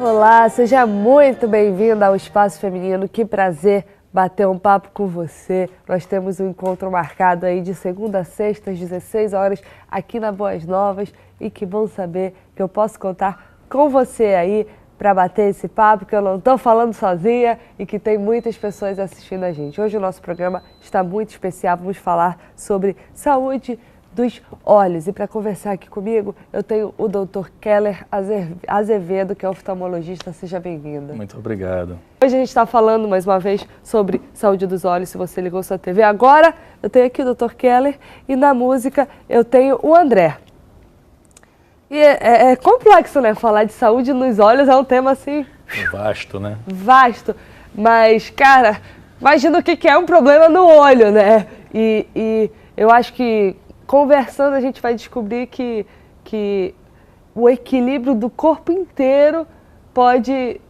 Olá, seja muito bem-vinda ao Espaço Feminino. Que prazer bater um papo com você. Nós temos um encontro marcado aí de segunda a sexta, às 16 horas, aqui na Boas Novas. E que bom saber que eu posso contar com você aí para bater esse papo, que eu não estou falando sozinha e que tem muitas pessoas assistindo a gente. Hoje o nosso programa está muito especial. Vamos falar sobre saúde dos olhos. E para conversar aqui comigo, eu tenho o Dr. Keller Azevedo, que é oftalmologista. Seja bem-vindo. Muito obrigado. Hoje a gente está falando, mais uma vez, sobre saúde dos olhos. Se você ligou sua TV agora, eu tenho aqui o Dr. Keller e na música eu tenho o André. E é complexo, né? Falar de saúde nos olhos é um tema assim... Vasto, né? Vasto. Mas, cara, imagina o que é um problema no olho, né? E eu acho que conversando a gente vai descobrir que o equilíbrio do corpo inteiro pode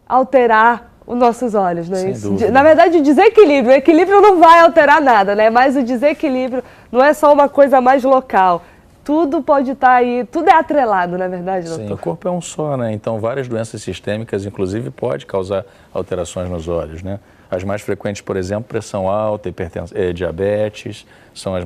alterar os nossos olhos, não é isso? Sem dúvida. Na verdade, o equilíbrio não vai alterar nada, né? Mas o desequilíbrio não é só uma coisa mais local. Tudo pode estar aí, tudo é atrelado, na verdade, doutor? Sim, o corpo é um só, né? Então, várias doenças sistêmicas, inclusive, pode causar alterações nos olhos, né? As mais frequentes, por exemplo, pressão alta, diabetes, são as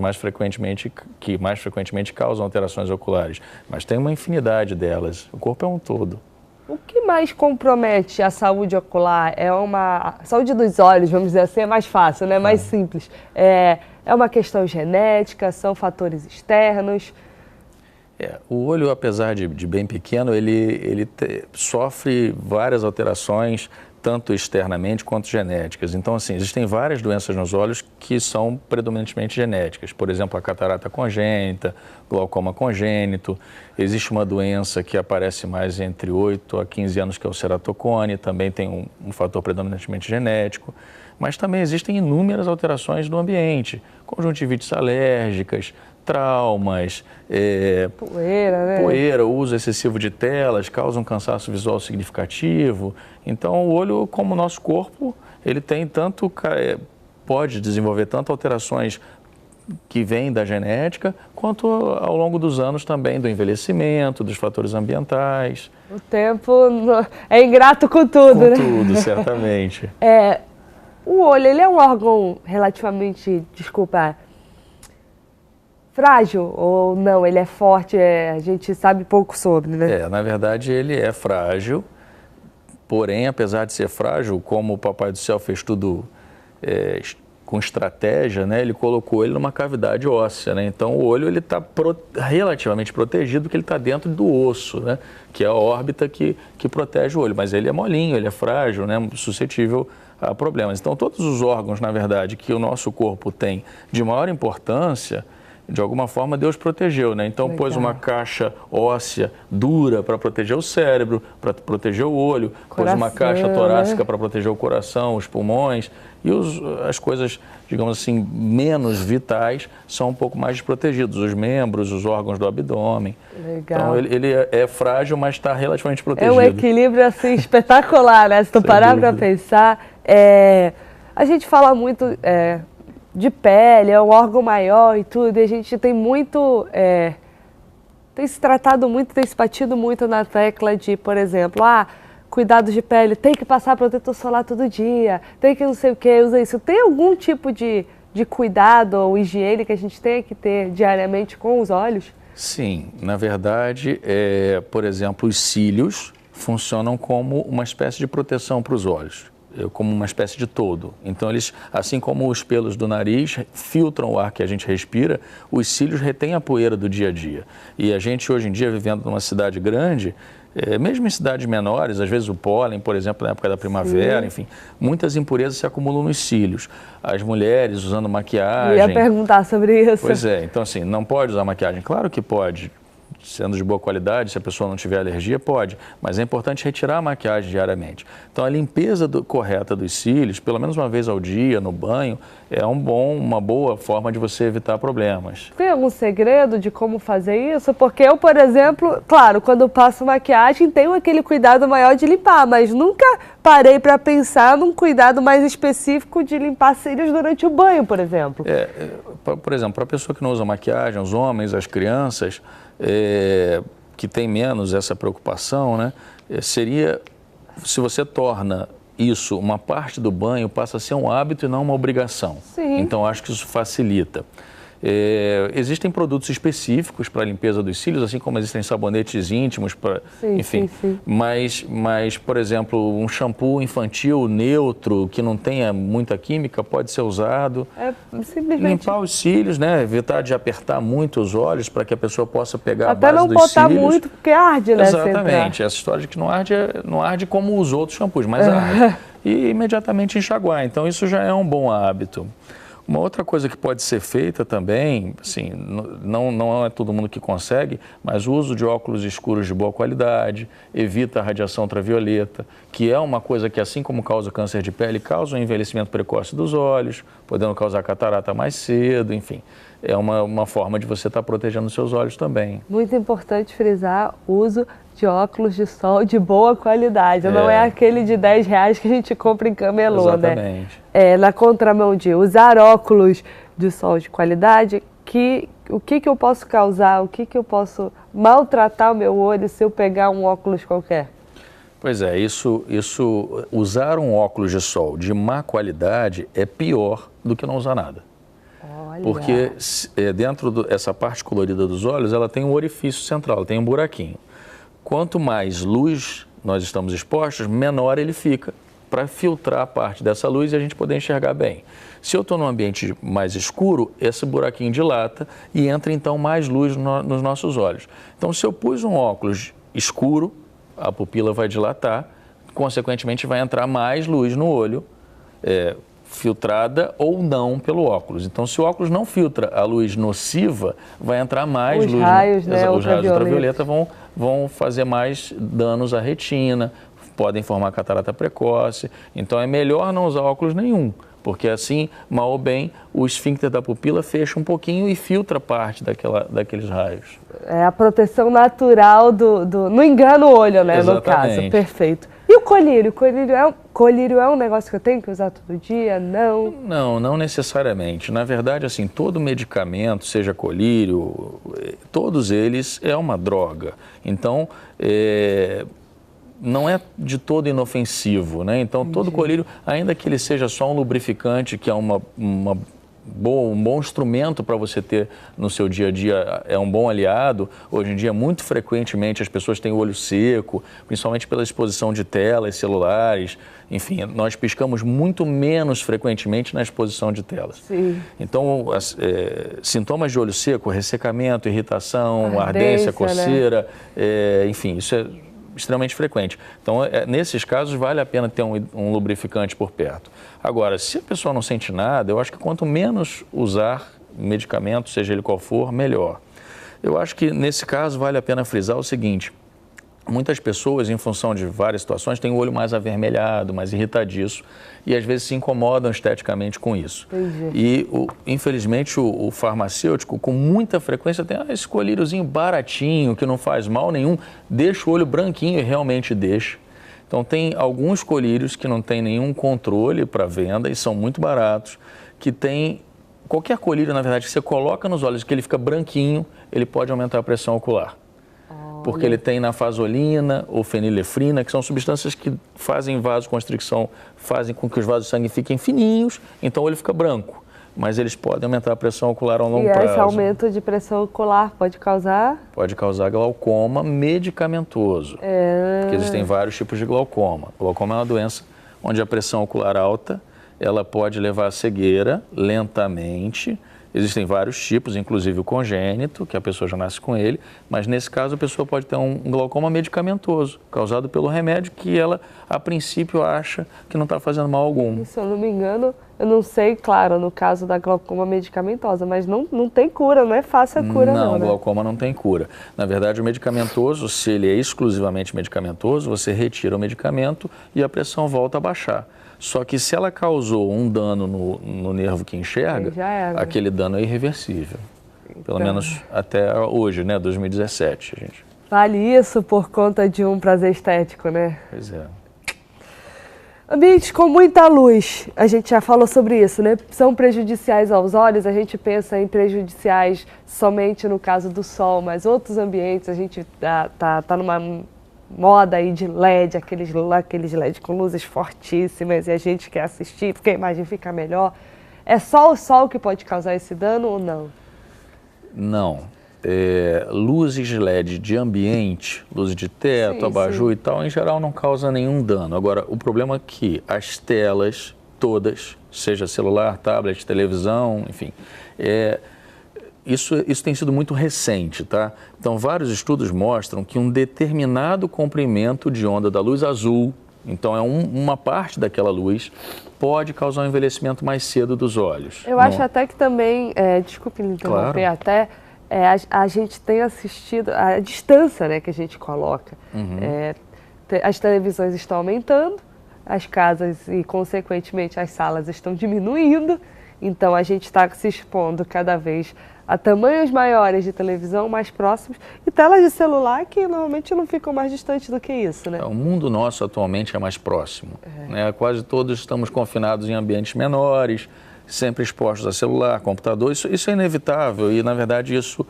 que mais frequentemente causam alterações oculares. Mas tem uma infinidade delas. O corpo é um todo. O que mais compromete a saúde ocular? A saúde dos olhos, vamos dizer assim, é mais fácil, né? Mais simples. É uma questão genética, são fatores externos? O olho, apesar de bem pequeno, ele sofre várias alterações, tanto externamente quanto genéticas. Então, assim, existem várias doenças nos olhos que são predominantemente genéticas. Por exemplo, a catarata congênita, glaucoma congênito. Existe uma doença que aparece mais entre 8 a 15 anos, que é o ceratocone, também tem um fator predominantemente genético. Mas também existem inúmeras alterações do ambiente, conjuntivites alérgicas, traumas, poeira, uso excessivo de telas, causa um cansaço visual significativo. Então, o olho, como o nosso corpo, ele tem pode desenvolver tanto alterações que vêm da genética, quanto ao longo dos anos também do envelhecimento, dos fatores ambientais. O tempo é ingrato com tudo, né? Com tudo, certamente. O olho, ele é um órgão relativamente, frágil ou não? Ele é forte, a gente sabe pouco sobre, né? Na verdade, ele é frágil, porém, apesar de ser frágil, como o Papai do Céu fez tudo com estratégia, né? Ele colocou ele numa cavidade óssea, né? Então, o olho ele está relativamente protegido, porque ele está dentro do osso, né? Que é a órbita que protege o olho, mas ele é molinho, ele é frágil, né? Suscetível a problemas. Então, todos os órgãos, na verdade, que o nosso corpo tem de maior importância, de alguma forma Deus protegeu, né? Então, pôs uma caixa óssea dura para proteger o cérebro, para proteger o olho, pôs uma caixa torácica para proteger o coração, os pulmões, e as coisas, digamos assim, menos vitais são um pouco mais desprotegidos, os membros, os órgãos do abdômen. Legal. Então, ele é frágil, mas está relativamente protegido. É um equilíbrio, assim, espetacular, né? Se tu parar para pensar, a gente fala muito de pele, é um órgão maior e tudo, e a gente tem muito, tem se tratado muito, tem se batido muito na tecla de, por exemplo, cuidados de pele, tem que passar protetor solar todo dia, tem que não sei o que, usa isso. Tem algum tipo de cuidado ou higiene que a gente tem que ter diariamente com os olhos? Sim, na verdade, por exemplo, os cílios funcionam como uma espécie de proteção para os olhos, como uma espécie de todo. Então, eles, assim como os pelos do nariz filtram o ar que a gente respira, os cílios retêm a poeira do dia a dia. E a gente, hoje em dia, vivendo numa cidade grande, mesmo em cidades menores, às vezes o pólen, por exemplo, na época da primavera, enfim, muitas impurezas se acumulam nos cílios. As mulheres usando maquiagem... Eu ia perguntar sobre isso. Pois é, então assim, não pode usar maquiagem? Claro que pode. Sendo de boa qualidade, se a pessoa não tiver alergia, pode. Mas é importante retirar a maquiagem diariamente. Então, a limpeza correta dos cílios, pelo menos uma vez ao dia, no banho, é uma boa forma de você evitar problemas. Tem algum segredo de como fazer isso? Porque eu, por exemplo, claro, quando eu passo maquiagem, tenho aquele cuidado maior de limpar, mas nunca parei para pensar num cuidado mais específico de limpar cílios durante o banho, por exemplo. Por exemplo, para a pessoa que não usa maquiagem, os homens, as crianças... que tem menos essa preocupação, né, seria se você torna isso uma parte do banho, passa a ser um hábito e não uma obrigação. Sim. Então, acho que isso facilita. Existem produtos específicos para a limpeza dos cílios, assim como existem sabonetes íntimos, enfim. Sim. Mas, por exemplo, um shampoo infantil neutro, que não tenha muita química, pode ser usado. Simplesmente limpar os cílios, né? Evitar de apertar muito os olhos para que a pessoa possa pegar até a base dos cílios. Até não botar muito, porque arde, né? Exatamente. Essa história de que não arde como os outros shampoos, mas arde. E imediatamente enxaguar. Então, isso já é um bom hábito. Uma outra coisa que pode ser feita também, assim, não é todo mundo que consegue, mas o uso de óculos escuros de boa qualidade, evita a radiação ultravioleta, que é uma coisa que, assim como causa câncer de pele, causa um envelhecimento precoce dos olhos, podendo causar catarata mais cedo, enfim. É uma forma de você estar protegendo os seus olhos também. Muito importante frisar o uso de óculos de sol de boa qualidade. Não é aquele de R$10 que a gente compra em camelô, Exatamente. né? Na contramão de usar óculos de sol de qualidade, o que eu posso causar, o que eu posso maltratar o meu olho se eu pegar um óculos qualquer? Pois é, usar um óculos de sol de má qualidade é pior do que não usar nada. Olha. Porque dentro dessa parte colorida dos olhos, ela tem um orifício central, tem um buraquinho. Quanto mais luz nós estamos expostos, menor ele fica, para filtrar a parte dessa luz e a gente poder enxergar bem. Se eu estou num ambiente mais escuro, esse buraquinho dilata e entra então mais luz nos nossos olhos. Então, se eu pus um óculos escuro, a pupila vai dilatar, consequentemente vai entrar mais luz no olho, filtrada ou não pelo óculos. Então, se o óculos não filtra a luz nociva, vai entrar mais luz. Raios, né, os raios ultravioleta vão fazer mais danos à retina, podem formar catarata precoce. Então, é melhor não usar óculos nenhum, porque assim, mal ou bem, o esfíncter da pupila fecha um pouquinho e filtra parte daqueles raios. É a proteção natural não engana o olho, né? Exatamente. No caso, perfeito. E o colírio? Colírio é um negócio que eu tenho que usar todo dia? Não? Não necessariamente. Na verdade, assim, todo medicamento, seja colírio, todos eles é uma droga. Então, não é de todo inofensivo, né? Então, todo colírio, ainda que ele seja só um lubrificante, que é um bom instrumento para você ter no seu dia a dia, é um bom aliado. Hoje em dia, muito frequentemente, as pessoas têm o olho seco, principalmente pela exposição de telas celulares. Enfim, nós piscamos muito menos frequentemente na exposição de telas. Sim. Então, sintomas de olho seco, ressecamento, irritação, ardência, coceira, né? Enfim, isso é extremamente frequente. Então, nesses casos, vale a pena ter um lubrificante por perto. Agora, se a pessoa não sente nada, eu acho que quanto menos usar medicamento, seja ele qual for, melhor. Eu acho que, nesse caso, vale a pena frisar o seguinte: muitas pessoas, em função de várias situações, têm o olho mais avermelhado, mais irritadiço, e às vezes se incomodam esteticamente com isso. Entendi. E, infelizmente, o farmacêutico, com muita frequência, tem esse colíriozinho baratinho, que não faz mal nenhum, deixa o olho branquinho e realmente deixa. Então, tem alguns colírios que não tem nenhum controle para venda e são muito baratos, que tem qualquer colírio, na verdade, que você coloca nos olhos que ele fica branquinho, ele pode aumentar a pressão ocular. Porque ele tem nafasolina ou fenilefrina, que são substâncias que fazem vasoconstricção, fazem com que os vasos de sangue fiquem fininhos, então o olho fica branco. Mas eles podem aumentar a pressão ocular ao longo prazo. E esse aumento de pressão ocular pode causar? Pode causar glaucoma medicamentoso. Porque existem vários tipos de glaucoma. Glaucoma é uma doença onde a pressão ocular alta, ela pode levar à cegueira lentamente. Existem vários tipos, inclusive o congênito, que a pessoa já nasce com ele, mas nesse caso a pessoa pode ter um glaucoma medicamentoso, causado pelo remédio que ela, a princípio, acha que não está fazendo mal algum. Se eu não me engano, eu não sei, claro, no caso da glaucoma medicamentosa, mas não tem cura, não é fácil a cura não, Não, né? glaucoma não tem cura. Na verdade, o medicamentoso, se ele é exclusivamente medicamentoso, você retira o medicamento e a pressão volta a baixar. Só que se ela causou um dano no nervo que enxerga, aquele dano é irreversível. Então, pelo menos até hoje, né, 2017, gente. Vale isso por conta de um prazer estético, né? Pois é. Ambientes com muita luz, a gente já falou sobre isso, né? São prejudiciais aos olhos, a gente pensa em prejudiciais somente no caso do sol, mas outros ambientes, a gente tá numa moda aí de LED, aqueles LED com luzes fortíssimas, e a gente quer assistir porque a imagem fica melhor. É só o sol que pode causar esse dano ou não? Não. Luzes LED de ambiente, luzes de teto, abajur e tal, em geral não causa nenhum dano. Agora, o problema é que as telas todas, seja celular, tablet, televisão, enfim, isso tem sido muito recente, tá? Então, vários estudos mostram que um determinado comprimento de onda da luz azul, então uma parte daquela luz, pode causar um envelhecimento mais cedo dos olhos. Eu acho até que também, desculpe me interromper, claro. Até a gente tem assistido, a distância, né, que a gente coloca. As televisões estão aumentando, as casas e, consequentemente, as salas estão diminuindo, então a gente está se expondo cada vez a tamanhos maiores de televisão mais próximos e telas de celular que normalmente não ficam mais distantes do que isso, né? O mundo nosso atualmente é mais próximo, né? Quase todos estamos confinados em ambientes menores, sempre expostos a celular, computador, isso é inevitável e, na verdade, isso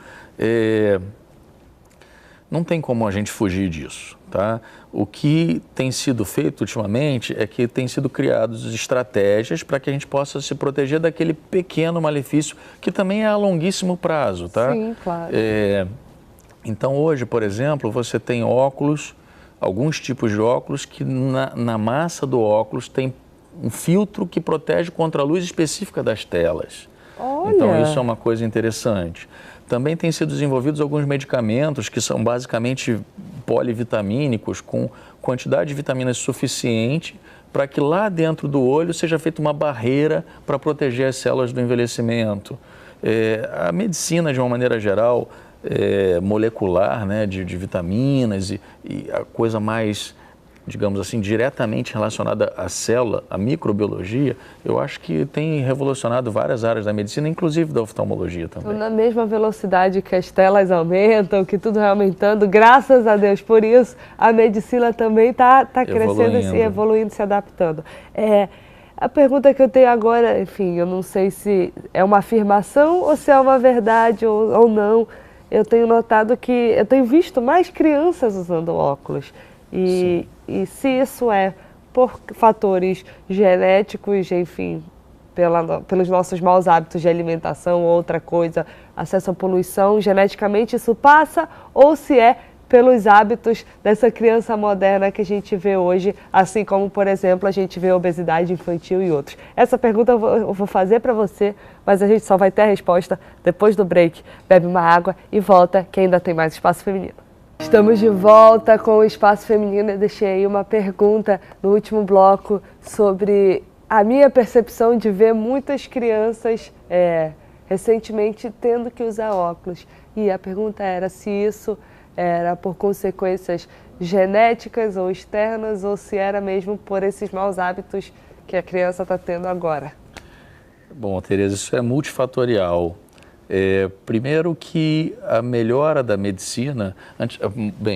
não tem como a gente fugir disso, tá? O que tem sido feito ultimamente é que tem sido criadas estratégias para que a gente possa se proteger daquele pequeno malefício que também é a longuíssimo prazo, tá? Sim, claro. Então, hoje, por exemplo, você tem óculos, alguns tipos de óculos que na massa do óculos tem um filtro que protege contra a luz específica das telas. Olha. Então, isso é uma coisa interessante. Também têm sido desenvolvidos alguns medicamentos que são basicamente polivitamínicos, com quantidade de vitaminas suficiente para que lá dentro do olho seja feita uma barreira para proteger as células do envelhecimento. A medicina, de uma maneira geral, molecular, né, de vitaminas e a coisa mais, digamos assim, diretamente relacionada à célula, à microbiologia, eu acho que tem revolucionado várias áreas da medicina, inclusive da oftalmologia também. Então, na mesma velocidade que as telas aumentam, que tudo vai aumentando, graças a Deus, por isso a medicina também está crescendo e evoluindo, se adaptando. A pergunta que eu tenho agora, enfim, eu não sei se é uma afirmação ou se é uma verdade ou não, eu tenho notado que eu tenho visto mais crianças usando óculos. E se isso é por fatores genéticos, enfim, pelos nossos maus hábitos de alimentação ou outra coisa, acesso à poluição, geneticamente isso passa, ou se é pelos hábitos dessa criança moderna que a gente vê hoje, assim como, por exemplo, a gente vê obesidade infantil e outros. Essa pergunta eu vou fazer para você, mas a gente só vai ter a resposta depois do break. Bebe uma água e volta, que ainda tem mais Espaço Feminino. Estamos de volta com o Espaço Feminino. Eu deixei aí uma pergunta no último bloco sobre a minha percepção de ver muitas crianças recentemente tendo que usar óculos. E a pergunta era se isso era por consequências genéticas ou externas ou se era mesmo por esses maus hábitos que a criança está tendo agora. Bom, Tereza, isso é multifatorial. Primeiro que a melhora da medicina,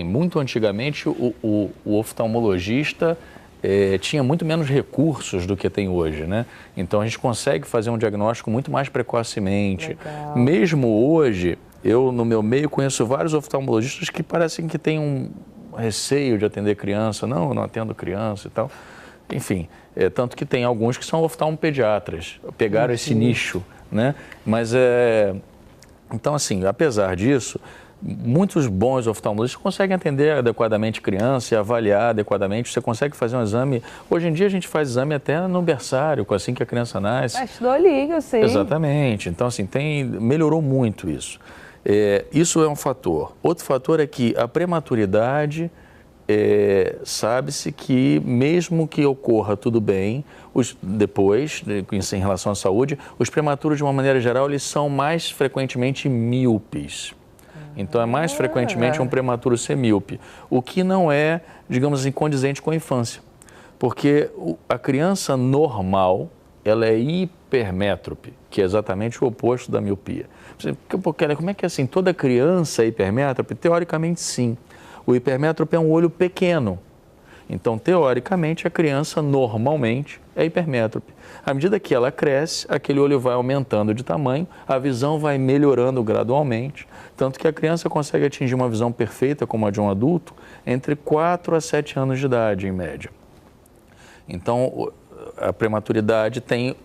muito antigamente o oftalmologista tinha muito menos recursos do que tem hoje, né? Então a gente consegue fazer um diagnóstico muito mais precocemente. Legal. Mesmo hoje, eu no meu meio conheço vários oftalmologistas que parecem que têm um receio de atender criança. Não, eu não atendo criança e tal. Enfim, tanto que tem alguns que são oftalmopediatras, pegaram esse nicho, né? Mas, então assim, apesar disso, muitos bons oftalmologistas conseguem atender adequadamente criança e avaliar adequadamente. Você consegue fazer um exame. Hoje em dia a gente faz exame até no berçário, assim que a criança nasce. Teste do olhinho, sim. Exatamente. Então, assim, melhorou muito isso. Isso é um fator. Outro fator é que a prematuridade, sabe-se que mesmo que ocorra tudo bem, depois, em relação à saúde, os prematuros, de uma maneira geral, eles são mais frequentemente míopes. Então, é mais frequentemente um prematuro ser míope, o que não é, digamos assim, condizente com a infância. Porque a criança normal, ela é hipermétrope, que é exatamente o oposto da miopia. Como é que é assim? Toda criança é hipermétrope? Teoricamente, sim. O hipermétrope é um olho pequeno. Então, teoricamente, a criança normalmente é hipermétrope. À medida que ela cresce, aquele olho vai aumentando de tamanho, a visão vai melhorando gradualmente, tanto que a criança consegue atingir uma visão perfeita, como a de um adulto, entre 4 a 7 anos de idade, em média. Então, a prematuridade tem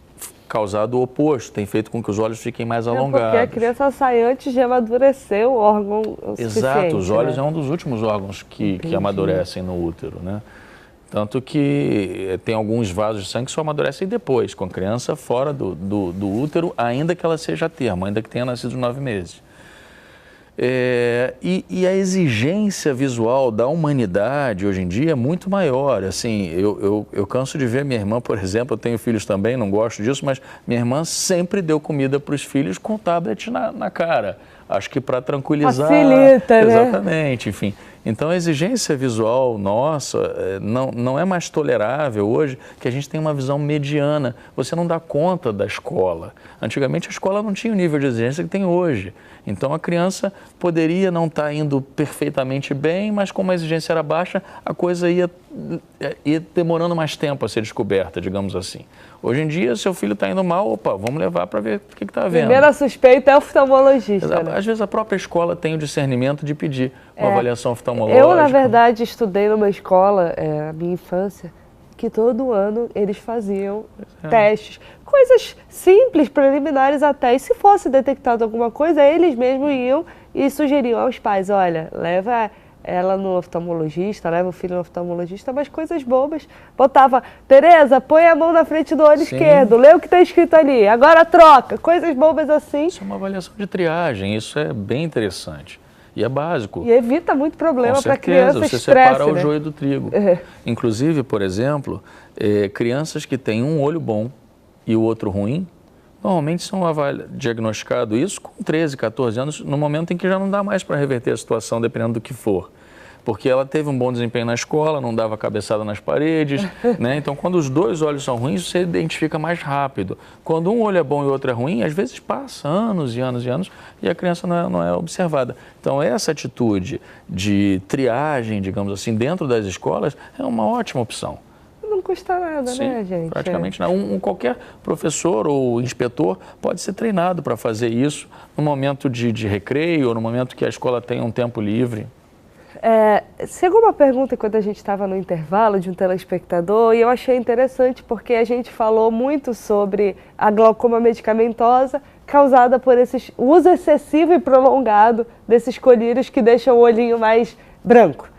causado o oposto, tem feito com que os olhos fiquem mais alongados. Porque a criança sai antes de amadurecer o órgão Exato, os olhos, né? É um dos últimos órgãos que amadurecem no útero, né? Tanto que tem alguns vasos de sangue que só amadurecem depois, com a criança fora do útero, ainda que ela seja a termo, ainda que tenha nascido 9 meses. E a exigência visual da humanidade hoje em dia é muito maior. Assim, eu canso de ver minha irmã, por exemplo, eu tenho filhos também, não gosto disso, mas minha irmã sempre deu comida para os filhos com tablet na cara. Acho que para tranquilizar. Facilita, né? Exatamente, enfim. Então a exigência visual nossa não é mais tolerável hoje, que a gente tem uma visão mediana. Você não dá conta da escola. Antigamente a escola não tinha o nível de exigência que tem hoje. Então a criança poderia não estar indo perfeitamente bem, mas como a exigência era baixa, a coisa ia demorando mais tempo a ser descoberta, digamos assim. Hoje em dia, seu filho está indo mal, opa, vamos levar para ver o que está vendo. Primeira suspeita é o oftalmologista, né? Às vezes a própria escola tem o discernimento de pedir uma avaliação oftalmológica. Eu, na verdade, estudei numa escola, na minha infância, que todo ano eles faziam testes. Coisas simples, preliminares até. E se fosse detectado alguma coisa, eles mesmos iam e sugeriam aos pais, olha, leva ela no oftalmologista, leva o filho no oftalmologista, mas coisas bobas. Botava, Tereza, põe a mão na frente do olho esquerdo, lê o que está escrito ali, agora troca, coisas bobas assim. Isso é uma avaliação de triagem, isso é bem interessante. E é básico. E evita muito problema para a criança. Você separa o joio do trigo. Inclusive, por exemplo, crianças que têm um olho bom e o outro ruim, normalmente são diagnosticados isso com 13, 14 anos, no momento em que já não dá mais para reverter a situação, dependendo do que for. Porque ela teve um bom desempenho na escola, não dava cabeçada nas paredes, né? Então, quando os dois olhos são ruins, você identifica mais rápido. Quando um olho é bom e o outro é ruim, às vezes passa anos e anos e anos e a criança não é observada. Então, essa atitude de triagem, digamos assim, dentro das escolas é uma ótima opção. Não custa nada, Sim, né, gente? Praticamente nada. Qualquer professor ou inspetor pode ser treinado para fazer isso no momento de recreio ou no momento que a escola tenha um tempo livre. Chegou uma pergunta quando a gente estava no intervalo de um telespectador e eu achei interessante porque a gente falou muito sobre a glaucoma medicamentosa causada por esse uso excessivo e prolongado desses colírios que deixam o olhinho mais branco.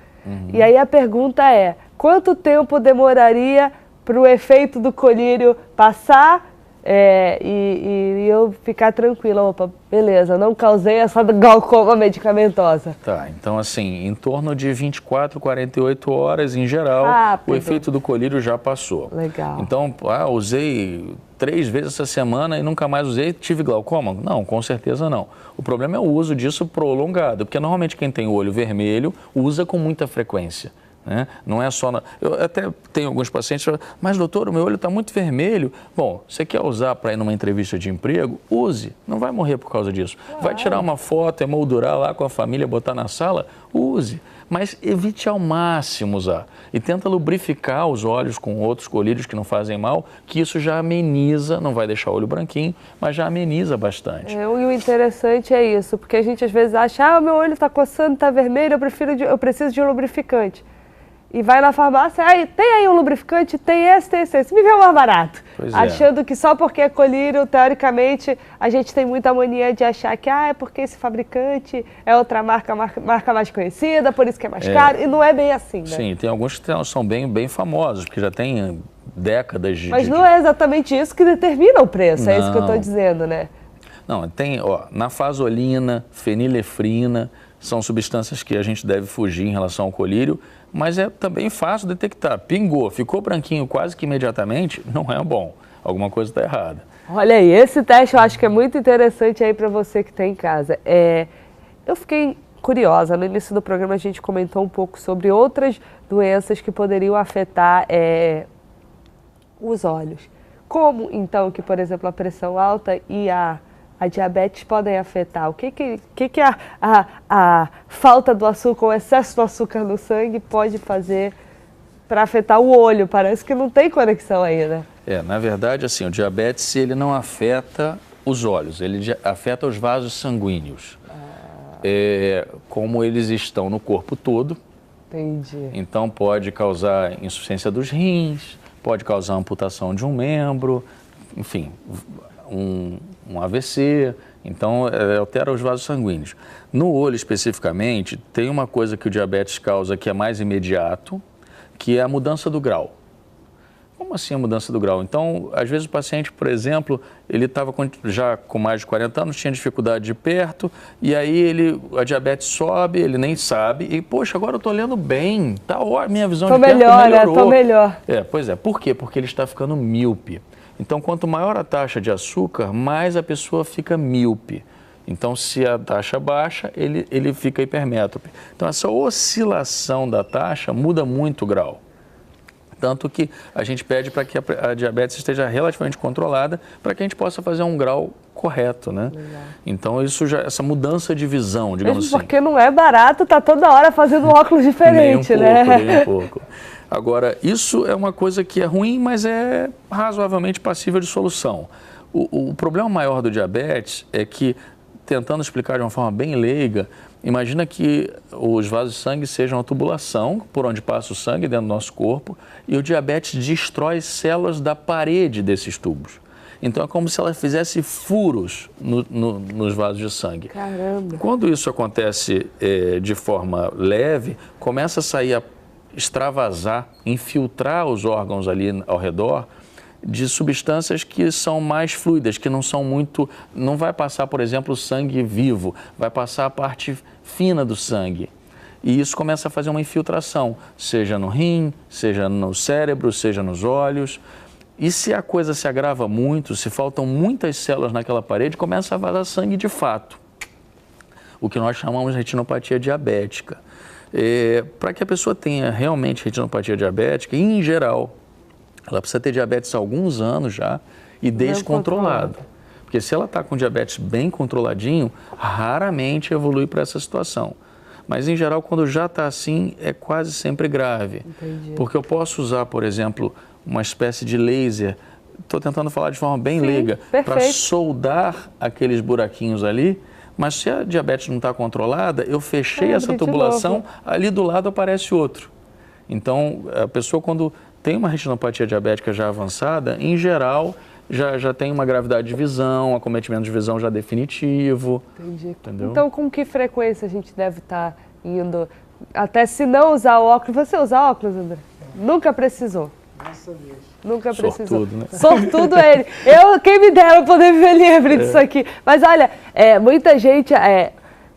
E aí a pergunta é, quanto tempo demoraria para o efeito do colírio passar e eu ficar tranquila? Opa, beleza, não causei essa glaucoma medicamentosa. Tá, então assim, em torno de 24, 48 horas em geral, Rápido. O efeito do colírio já passou. Legal. Então, usei 3 vezes essa semana e nunca mais usei, tive glaucoma? Não, com certeza não. O problema é o uso disso prolongado, porque normalmente quem tem o olho vermelho usa com muita frequência. Né? Não é só... Eu até tenho alguns pacientes que falam, mas doutor, o meu olho está muito vermelho. Bom, você quer usar para ir numa entrevista de emprego? Use, não vai morrer por causa disso. Vai tirar uma foto, emoldurar lá com a família, botar na sala? Use, mas evite ao máximo usar. E tenta lubrificar os olhos com outros colírios que não fazem mal, que isso já ameniza, não vai deixar o olho branquinho, mas já ameniza bastante. E o interessante é isso, porque a gente às vezes acha, meu olho está coçando, está vermelho, eu preciso de um lubrificante. E vai na farmácia, tem aí um lubrificante? Tem esse. Me vê o mais barato. Achando que só porque é colírio, teoricamente, a gente tem muita mania de achar que é porque esse fabricante é outra marca mais conhecida, por isso que é mais caro. E não é bem assim, né? Sim, tem alguns que são bem famosos, porque já tem décadas de... Mas não é exatamente isso que determina o preço, é isso que eu estou dizendo, né? Não, tem, nafasolina, fenilefrina, são substâncias que a gente deve fugir em relação ao colírio, mas é também fácil detectar. Pingou, ficou branquinho quase que imediatamente, não é bom. Alguma coisa está errada. Olha aí, esse teste eu acho que é muito interessante aí para você que está em casa. Eu fiquei curiosa, no início do programa a gente comentou um pouco sobre outras doenças que poderiam afetar os olhos. Como, então, que, por exemplo, a pressão alta e a diabetes podem afetar? O que a falta do açúcar, o excesso do açúcar no sangue pode fazer para afetar o olho, parece que não tem conexão aí, né? Na verdade, assim, o diabetes, ele não afeta os olhos, ele afeta os vasos sanguíneos. Como eles estão no corpo todo. Entendi. Então pode causar insuficiência dos rins, pode causar amputação de um membro, enfim, um AVC. Então altera os vasos sanguíneos. No olho especificamente, tem uma coisa que o diabetes causa que é mais imediato, que é a mudança do grau. Como assim a mudança do grau? Então, às vezes o paciente, por exemplo, ele estava já com mais de 40 anos, tinha dificuldade de ir perto, e aí a diabetes sobe, ele nem sabe, e poxa, agora eu estou lendo bem, tá ótimo, minha visão de perto melhorou. Tô melhor. Pois é. Por quê? Porque ele está ficando míope. Então, quanto maior a taxa de açúcar, mais a pessoa fica míope. Então, se a taxa baixa, ele fica hipermétrope. Então, essa oscilação da taxa muda muito o grau. Tanto que a gente pede para que a diabetes esteja relativamente controlada para que a gente possa fazer um grau correto, né? Legal. Então, essa mudança de visão, digamos assim. Porque não é barato, tá toda hora fazendo óculos diferente, né? Nem um pouco. Agora, isso é uma coisa que é ruim, mas é razoavelmente passível de solução. O problema maior do diabetes é que, tentando explicar de uma forma bem leiga, imagina que os vasos de sangue sejam a tubulação por onde passa o sangue dentro do nosso corpo e o diabetes destrói células da parede desses tubos. Então é como se ela fizesse furos nos vasos de sangue. Caramba! Quando isso acontece de forma leve, começa a sair, extravasar, infiltrar os órgãos ali ao redor de substâncias que são mais fluidas, que não são muito... Não vai passar, por exemplo, o sangue vivo, vai passar a parte fina do sangue. E isso começa a fazer uma infiltração, seja no rim, seja no cérebro, seja nos olhos. E se a coisa se agrava muito, se faltam muitas células naquela parede, começa a vazar sangue de fato. O que nós chamamos de retinopatia diabética. Para que a pessoa tenha realmente retinopatia diabética, em geral, ela precisa ter diabetes há alguns anos já e descontrolado. Porque se ela está com diabetes bem controladinho, raramente evolui para essa situação. Mas, em geral, quando já está assim, é quase sempre grave. Entendi. Porque eu posso usar, por exemplo, uma espécie de laser, estou tentando falar de forma bem leiga, para soldar aqueles buraquinhos ali, mas se a diabetes não está controlada, eu fechei essa tubulação, ali do lado aparece outro. Então, a pessoa quando tem uma retinopatia diabética já avançada, em geral, já tem uma gravidade de visão, acometimento de visão já definitivo. Entendi. Entendeu? Então, com que frequência a gente deve estar indo? Até se não usar óculos. Você usa óculos, André? Nunca precisou? Graças a Deus. Nunca precisou. Sortudo, né? Sortudo é ele. Quem me dera poder viver livre disso aqui. Mas olha, muita gente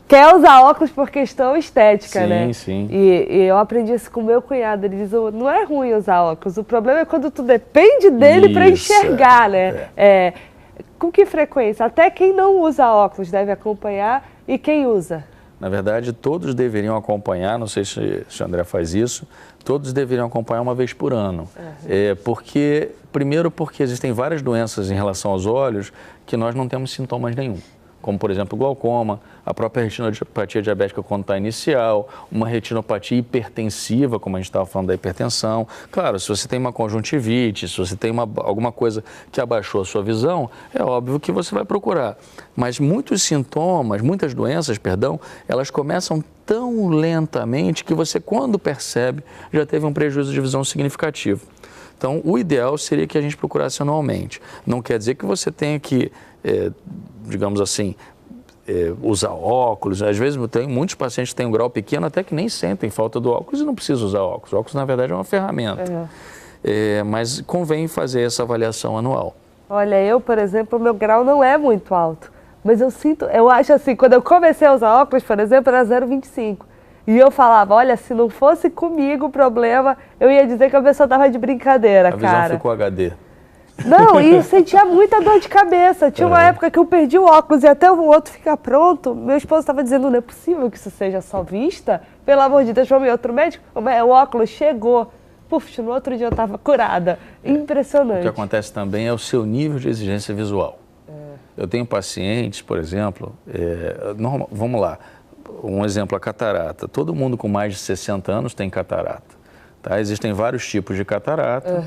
quer usar óculos por questão estética, né? Sim, sim. E eu aprendi isso com o meu cunhado. Ele diz, não é ruim usar óculos, o problema é quando tu depende dele para enxergar, né? Com que frequência? Até quem não usa óculos deve acompanhar e quem usa? Na verdade, todos deveriam acompanhar, não sei se o André faz isso, todos deveriam acompanhar uma vez por ano. Primeiro porque existem várias doenças em relação aos olhos que nós não temos sintomas nenhum. Como, por exemplo, glaucoma, a própria retinopatia diabética quando está inicial, uma retinopatia hipertensiva, como a gente estava falando da hipertensão. Claro, se você tem uma conjuntivite, se você tem alguma coisa que abaixou a sua visão, é óbvio que você vai procurar. Mas muitos sintomas, muitas doenças, elas começam tão lentamente que você, quando percebe, já teve um prejuízo de visão significativo. Então, o ideal seria que a gente procurasse anualmente. Não quer dizer que você tenha que, digamos assim, usar óculos. Às vezes, muitos pacientes têm um grau pequeno até que nem sentem falta do óculos e não precisam usar óculos. O óculos, na verdade, é uma ferramenta. Mas convém fazer essa avaliação anual. Olha, eu, por exemplo, o meu grau não é muito alto. Mas eu acho assim, quando eu comecei a usar óculos, por exemplo, era 0,25. E eu falava, olha, se não fosse comigo o problema, eu ia dizer que a pessoa estava de brincadeira, cara. A visão ficou HD. Não, e eu sentia muita dor de cabeça. Tinha uma época que eu perdi o óculos e até o outro ficar pronto. Meu esposo estava dizendo, não é possível que isso seja só vista. Pelo amor de Deus, chamei outro médico. O óculos chegou. Puf, no outro dia eu estava curada. Impressionante. O que acontece também é o seu nível de exigência visual. Eu tenho pacientes, por exemplo, vamos lá, um exemplo, a catarata. Todo mundo com mais de 60 anos tem catarata. tá? Existem vários tipos de catarata.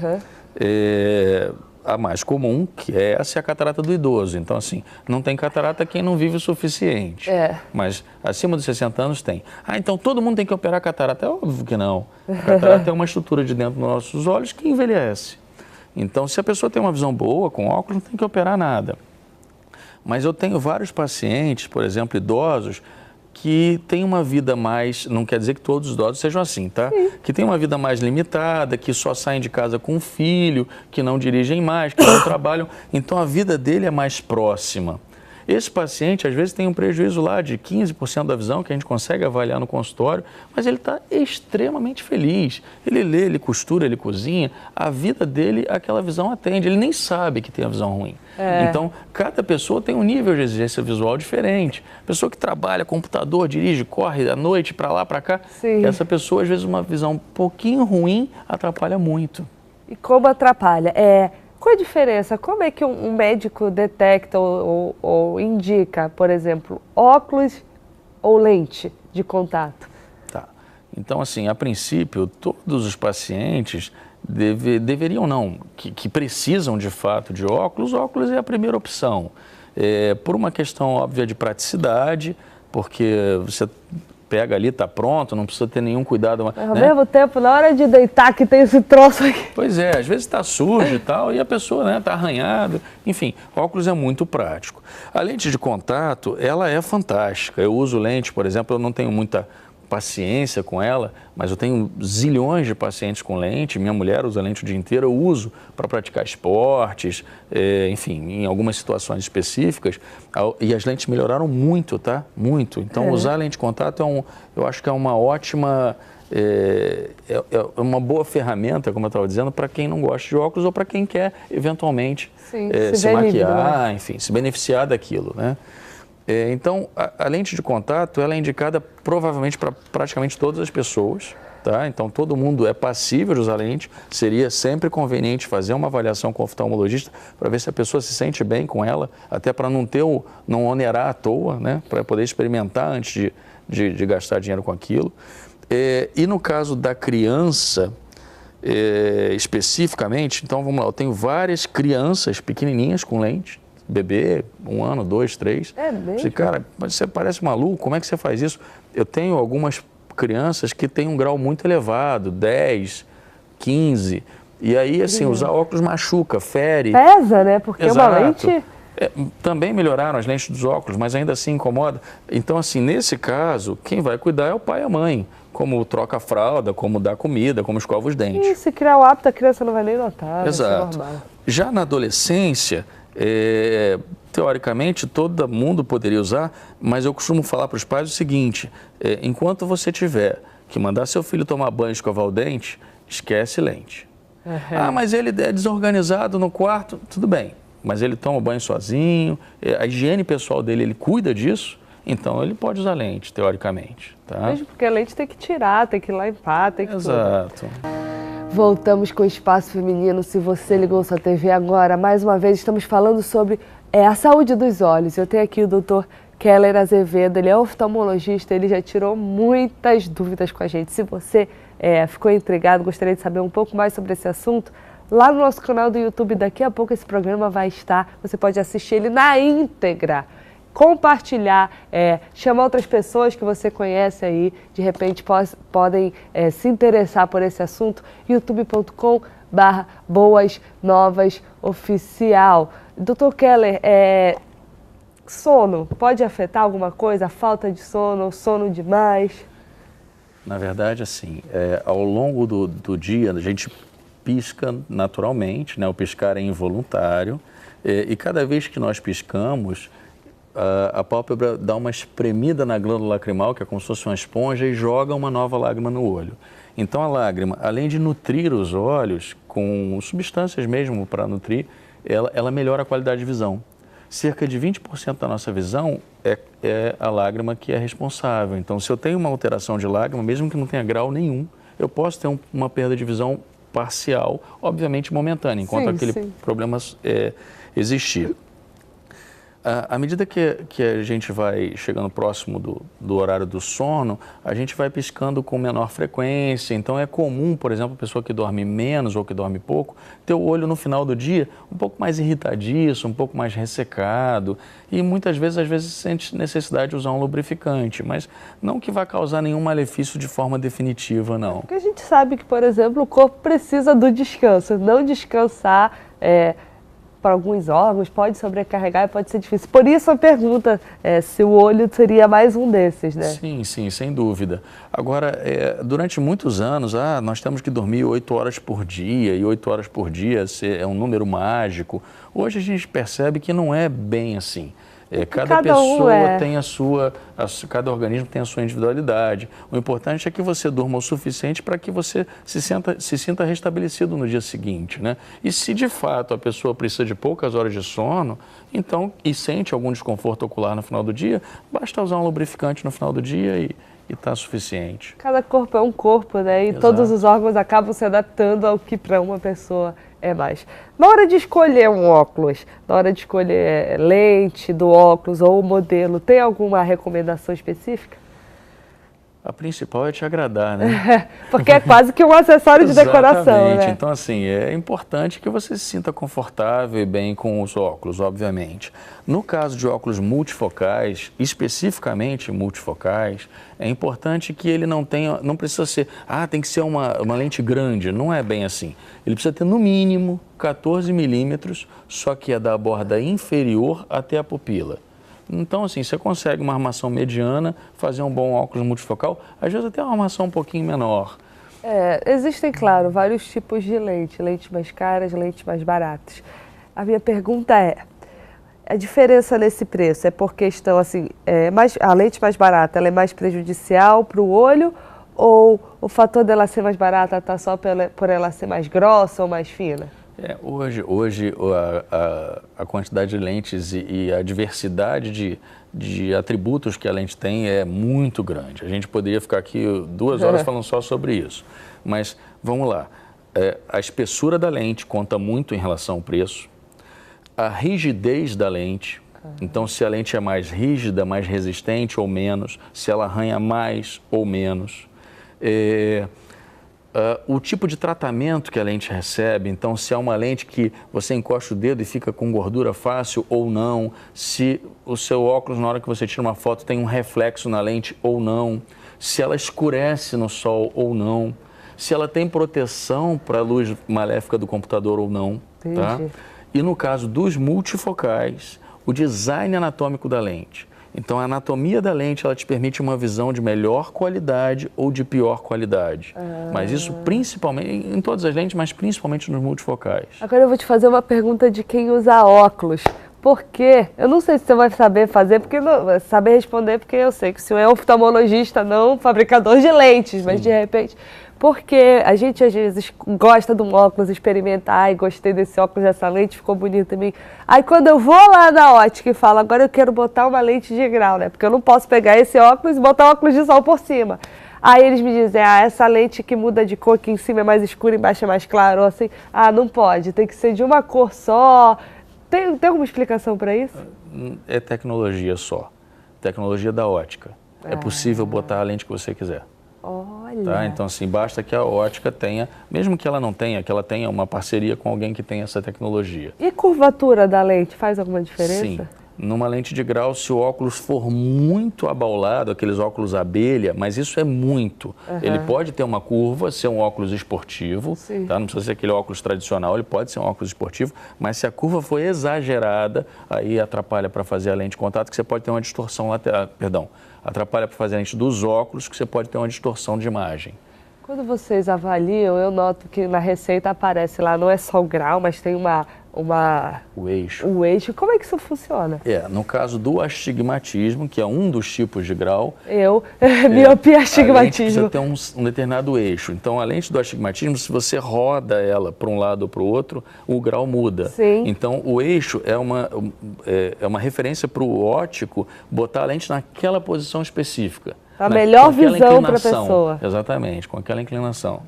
A mais comum, que é essa, é a catarata do idoso. Então, assim, não tem catarata quem não vive o suficiente. Mas acima dos 60 anos tem. Ah, então todo mundo tem que operar catarata? É óbvio que não. A catarata é uma estrutura de dentro dos nossos olhos que envelhece. Então, se a pessoa tem uma visão boa, com óculos, não tem que operar nada. Mas eu tenho vários pacientes, por exemplo, idosos, que têm uma vida mais, não quer dizer que todos os idosos sejam assim, tá? Sim. Que têm uma vida mais limitada, que só saem de casa com um filho, que não dirigem mais, que não trabalham. Então a vida dele é mais próxima. Esse paciente, às vezes, tem um prejuízo lá de 15% da visão, que a gente consegue avaliar no consultório, mas ele está extremamente feliz. Ele lê, ele costura, ele cozinha, a vida dele, aquela visão atende. Ele nem sabe que tem a visão ruim. Então, cada pessoa tem um nível de exigência visual diferente. Pessoa que trabalha, computador, dirige, corre à noite, para lá, para cá. Sim. Essa pessoa, às vezes, uma visão um pouquinho ruim atrapalha muito. E como atrapalha? Qual a diferença? Como é que um médico detecta ou indica, por exemplo, óculos ou lente de contato? Tá. Então, assim, a princípio, todos os pacientes deveriam não, que precisam de fato de óculos é a primeira opção. Por uma questão óbvia de praticidade, porque você pega ali, está pronto, não precisa ter nenhum cuidado. Mas, ao mesmo tempo, na hora de deitar, que tem esse troço aqui. Pois é, às vezes está sujo e tal, e a pessoa está arranhada. Enfim, óculos é muito prático. A lente de contato, ela é fantástica. Eu uso lente, por exemplo, eu não tenho muita paciência com ela, mas eu tenho zilhões de pacientes com lente, minha mulher usa lente o dia inteiro, eu uso para praticar esportes, enfim, em algumas situações específicas, e as lentes melhoraram muito, tá? Muito. Então, usar lente de contato eu acho que é uma ótima, uma boa ferramenta, como eu estava dizendo, para quem não gosta de óculos ou para quem quer, eventualmente, se maquiar, enfim, se beneficiar daquilo, né? Então, a lente de contato, ela é indicada provavelmente para praticamente todas as pessoas, tá? Então, todo mundo é passível de usar lente. Seria sempre conveniente fazer uma avaliação com o oftalmologista para ver se a pessoa se sente bem com ela, até para não onerar à toa, né? Para poder experimentar antes de gastar dinheiro com aquilo. E no caso da criança, especificamente, então vamos lá, eu tenho várias crianças pequenininhas com lente, bebê, 1 ano, 2, 3. É mesmo? Você, cara, mas você parece maluco, como é que você faz isso? Eu tenho algumas crianças que têm um grau muito elevado, 10, 15, e aí, assim, usar óculos machuca, fere. Pesa, né? Porque uma lente... Também melhoraram as lentes dos óculos, mas ainda assim incomoda. Então, assim, nesse caso, quem vai cuidar é o pai e a mãe. Como troca a fralda, como dá comida, como escova os dentes. E se criar o hábito, a criança não vai nem notar. Exato. Vai ser normal. Já na adolescência, teoricamente, todo mundo poderia usar, mas eu costumo falar para os pais o seguinte, enquanto você tiver que mandar seu filho tomar banho e escovar o dente, esquece lente. Ah, mas ele é desorganizado no quarto, tudo bem, mas ele toma banho sozinho, a higiene pessoal dele, ele cuida disso, então ele pode usar lente, teoricamente. Tá? Mesmo porque a lente tem que tirar, tem que limpar, tem que Exato. Voltamos com o Espaço Feminino. Se você ligou sua TV agora, mais uma vez estamos falando sobre a saúde dos olhos. Eu tenho aqui o Dr. Keller Azevedo, ele é oftalmologista, ele já tirou muitas dúvidas com a gente. Se você ficou intrigado, gostaria de saber um pouco mais sobre esse assunto, lá no nosso canal do YouTube, daqui a pouco esse programa vai estar, você pode assistir ele na íntegra, compartilhar, chamar outras pessoas que você conhece aí, de repente podem se interessar por esse assunto, youtube.com/boasnovasoficial. Dr. Keller, sono, pode afetar alguma coisa? A falta de sono demais? Na verdade, assim, ao longo do dia, a gente pisca naturalmente, né? O piscar é involuntário, e cada vez que nós piscamos, a pálpebra dá uma espremida na glândula lacrimal, que é como se fosse uma esponja, e joga uma nova lágrima no olho. Então a lágrima, além de nutrir os olhos com substâncias mesmo para nutrir, ela melhora a qualidade de visão. Cerca de 20% da nossa visão é a lágrima que é responsável. Então, se eu tenho uma alteração de lágrima, mesmo que não tenha grau nenhum, eu posso ter uma perda de visão parcial, obviamente momentânea, enquanto aquele problema existir. À medida que a gente vai chegando próximo do horário do sono, a gente vai piscando com menor frequência. Então é comum, por exemplo, a pessoa que dorme menos ou que dorme pouco, ter o olho no final do dia um pouco mais irritadiço, um pouco mais ressecado. E muitas vezes, sente necessidade de usar um lubrificante, mas não que vai causar nenhum malefício de forma definitiva, não. Porque a gente sabe que, por exemplo, o corpo precisa do descanso. Não descansar para alguns órgãos pode sobrecarregar e pode ser difícil. Por isso a pergunta se o olho seria mais um desses, né? Sim, sim, sem dúvida. Agora, durante muitos anos, nós temos que dormir 8 horas por dia, e 8 horas por dia é um número mágico. Hoje a gente percebe que não é bem assim. Cada pessoa tem cada organismo tem a sua individualidade. O importante é que você durma o suficiente para que você se sinta restabelecido no dia seguinte, né? E se de fato a pessoa precisa de poucas horas de sono, então, e sente algum desconforto ocular no final do dia, basta usar um lubrificante no final do dia e está suficiente. Cada corpo é um corpo, né? E Exato. Todos os órgãos acabam se adaptando ao que para uma pessoa é mais. Na hora de escolher um óculos, na hora de escolher lente do óculos ou modelo, tem alguma recomendação específica? A principal é te agradar, né? Porque é quase que um acessório de decoração, né? Então, assim, é importante que você se sinta confortável e bem com os óculos, obviamente. No caso de óculos multifocais, especificamente multifocais, é importante que ele não precisa ser, tem que ser uma lente grande, não é bem assim. Ele precisa ter no mínimo 14 milímetros, só que é da borda inferior até a pupila. Então, assim, você consegue uma armação mediana, fazer um bom óculos multifocal, às vezes até uma armação um pouquinho menor. Existem, claro, vários tipos de lentes mais caras, lentes mais baratas. A minha pergunta a diferença nesse preço é por questão, assim, a lente mais barata, ela é mais prejudicial para o olho ou o fator dela ser mais barata está só por ela ser mais grossa ou mais fina? Hoje a quantidade de lentes e a diversidade de atributos que a lente tem é muito grande. A gente poderia ficar aqui 2 horas falando só sobre isso. Mas vamos lá. A espessura da lente conta muito em relação ao preço. A rigidez da lente. Então, se a lente é mais rígida, mais resistente ou menos. Se ela arranha mais ou menos. O tipo de tratamento que a lente recebe, então se é uma lente que você encosta o dedo e fica com gordura fácil ou não, se o seu óculos na hora que você tira uma foto tem um reflexo na lente ou não, se ela escurece no sol ou não, se ela tem proteção para a luz maléfica do computador ou não, tá? E no caso dos multifocais, o design anatômico da lente. Então, a anatomia da lente, ela te permite uma visão de melhor qualidade ou de pior qualidade. Mas isso principalmente, em todas as lentes, mas principalmente nos multifocais. Agora eu vou te fazer uma pergunta de quem usa óculos. Por quê? Eu não sei se você vai saber saber responder, porque eu sei que o senhor é oftalmologista, não fabricador de lentes, Sim. Mas de repente... Porque a gente às vezes gosta de um óculos, experimenta, gostei desse óculos, dessa lente, ficou bonito em mim. Aí quando eu vou lá na ótica e falo, agora eu quero botar uma lente de grau, né? Porque eu não posso pegar esse óculos e botar um óculos de sol por cima. Aí eles me dizem, essa lente que muda de cor, que em cima é mais escura, embaixo é mais claro, ou assim, não pode, tem que ser de uma cor só. Tem alguma explicação para isso? É tecnologia só, tecnologia da ótica. É possível botar a lente que você quiser. Olha. Tá? Então, assim, basta que a ótica tenha, mesmo que ela não tenha, que ela tenha uma parceria com alguém que tenha essa tecnologia. E a curvatura da lente faz alguma diferença? Sim. Numa lente de grau, se o óculos for muito abaulado, aqueles óculos abelha, mas isso é muito. Ele pode ter uma curva, ser um óculos esportivo, tá? Não precisa ser aquele óculos tradicional, ele pode ser um óculos esportivo, mas se a curva for exagerada, aí atrapalha para fazer a lente de contato, que você pode ter uma distorção lateral, atrapalha para fazer a lente dos óculos, que você pode ter uma distorção de imagem. Quando vocês avaliam, eu noto que na receita aparece lá, não é só o grau, mas tem o eixo. O eixo. Como é que isso funciona? No caso do astigmatismo, que é um dos tipos de grau... miopia, astigmatismo. A lente precisa ter um determinado eixo. Então, a lente do astigmatismo, se você roda ela para um lado ou para o outro, o grau muda. Sim. Então, o eixo é uma referência para o óptico botar a lente naquela posição específica. A melhor visão para a pessoa. Exatamente, com aquela inclinação.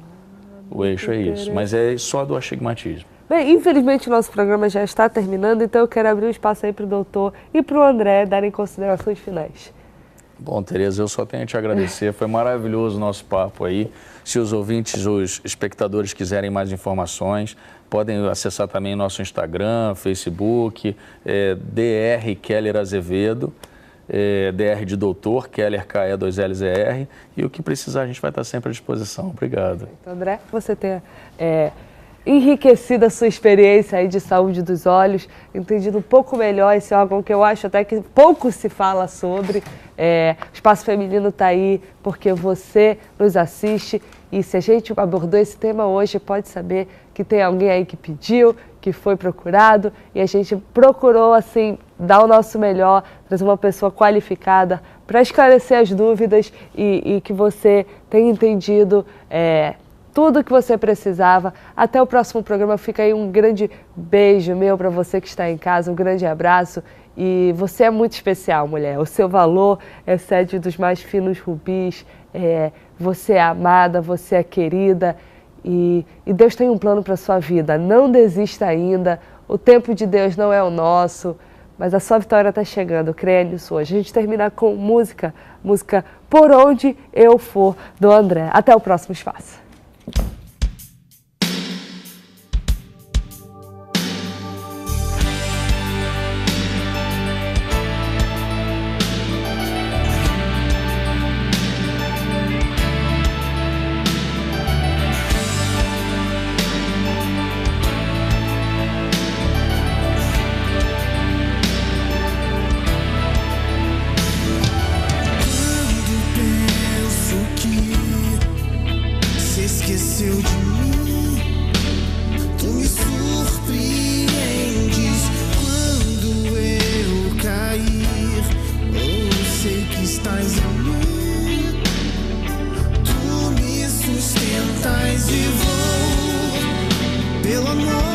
O eixo é isso, mas é só do astigmatismo. Bem, infelizmente o nosso programa já está terminando, então eu quero abrir um espaço aí para o doutor e para o André darem considerações finais. Bom, Tereza, eu só tenho a te agradecer, foi maravilhoso o nosso papo aí. Se os ouvintes, os espectadores quiserem mais informações, podem acessar também nosso Instagram, Facebook, Dr. Keller Azevedo, Dr. de doutor, Keller KE2LZR, e o que precisar a gente vai estar sempre à disposição. Obrigado. Então, André, você tem enriquecido a sua experiência aí de saúde dos olhos, entendido um pouco melhor esse órgão que eu acho até que pouco se fala sobre. O Espaço Feminino está aí porque você nos assiste e se a gente abordou esse tema hoje, pode saber que tem alguém aí que pediu, que foi procurado e a gente procurou, assim, dar o nosso melhor, trazer uma pessoa qualificada para esclarecer as dúvidas e que você tenha entendido tudo o que você precisava. Até o próximo programa. Fica aí um grande beijo meu para você que está em casa, um grande abraço. E você é muito especial, mulher. O seu valor excede dos mais finos rubis. Você é amada, você é querida. E Deus tem um plano para a sua vida. Não desista ainda. O tempo de Deus não é o nosso. Mas a sua vitória está chegando, creia nisso hoje. A gente termina com música Por Onde Eu For, do André. Até o próximo espaço. Esqueceu de mim, tu me surpreendes quando eu cair. Eu sei que estás em mim, tu me sustentas e vou pelo amor.